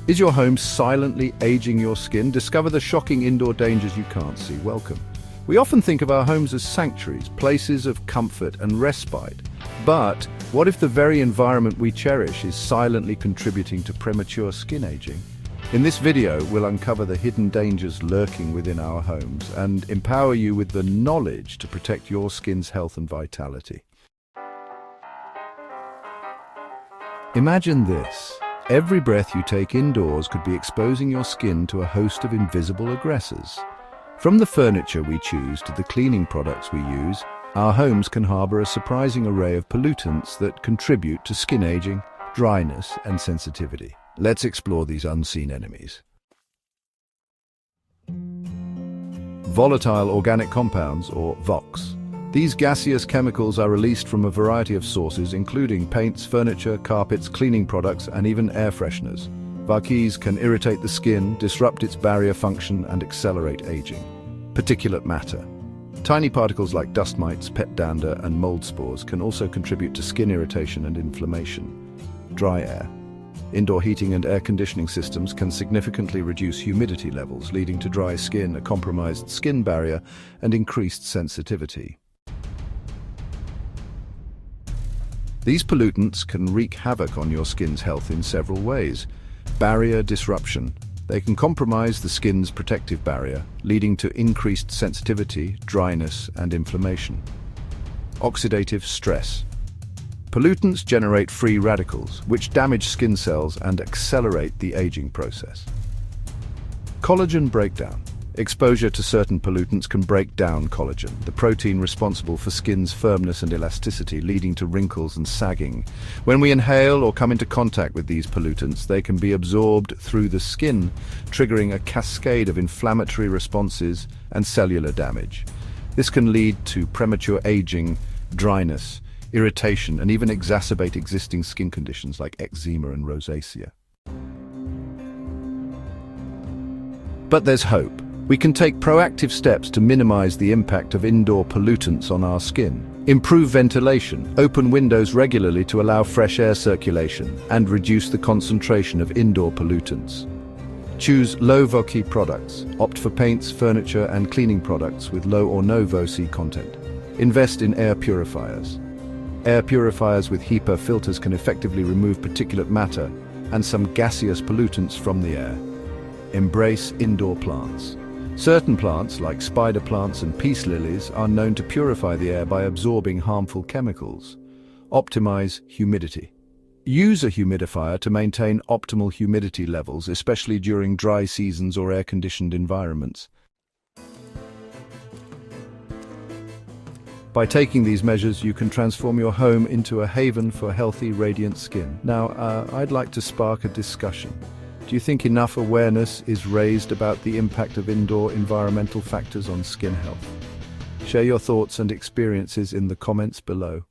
Is your home silently aging your skin? Discover the shocking indoor dangers you can't see. Welcome. We often think of our homes as sanctuaries, places of comfort and respite. But what if the very environment we cherish is silently contributing to premature skin aging? In this video, we'll uncover the hidden dangers lurking within our homes and empower you with the knowledge to protect your skin's health and vitality. Imagine this. Every breath you take indoors could be exposing your skin to a host of invisible aggressors. From the furniture we choose to the cleaning products we use, our homes can harbor a surprising array of pollutants that contribute to skin aging, dryness, and sensitivity. Let's explore these unseen enemies. Volatile organic compounds, or VOCs. These gaseous chemicals are released from a variety of sources, including paints, furniture, carpets, cleaning products, and even air fresheners. VOCs can irritate the skin, disrupt its barrier function, and accelerate aging. Particulate matter. Tiny particles like dust mites, pet dander, and mold spores can also contribute to skin irritation and inflammation. Dry air. Indoor heating and air conditioning systems can significantly reduce humidity levels, leading to dry skin, a compromised skin barrier, and increased sensitivity. These pollutants can wreak havoc on your skin's health in several ways. Barrier disruption. They can compromise the skin's protective barrier, leading to increased sensitivity, dryness, and inflammation. Oxidative stress. Pollutants generate free radicals, which damage skin cells and accelerate the aging process. Collagen breakdown. Exposure to certain pollutants can break down collagen, the protein responsible for skin's firmness and elasticity, leading to wrinkles and sagging. When we inhale or come into contact with these pollutants, they can be absorbed through the skin, triggering a cascade of inflammatory responses and cellular damage. This can lead to premature aging, dryness, irritation, and even exacerbate existing skin conditions like eczema and rosacea. But there's hope. We can take proactive steps to minimize the impact of indoor pollutants on our skin. Improve ventilation, open windows regularly to allow fresh air circulation, and reduce the concentration of indoor pollutants. Choose low-VOC products. Opt for paints, furniture, and cleaning products with low or no VOC content. Invest in air purifiers. Air purifiers with HEPA filters can effectively remove particulate matter and some gaseous pollutants from the air. Embrace indoor plants. Certain plants, like spider plants and peace lilies, are known to purify the air by absorbing harmful chemicals. Optimize humidity. Use a humidifier to maintain optimal humidity levels, especially during dry seasons or air-conditioned environments. By taking these measures, you can transform your home into a haven for healthy, radiant skin. Now, I'd like to spark a discussion. Do you think enough awareness is raised about the impact of indoor environmental factors on skin health? Share your thoughts and experiences in the comments below.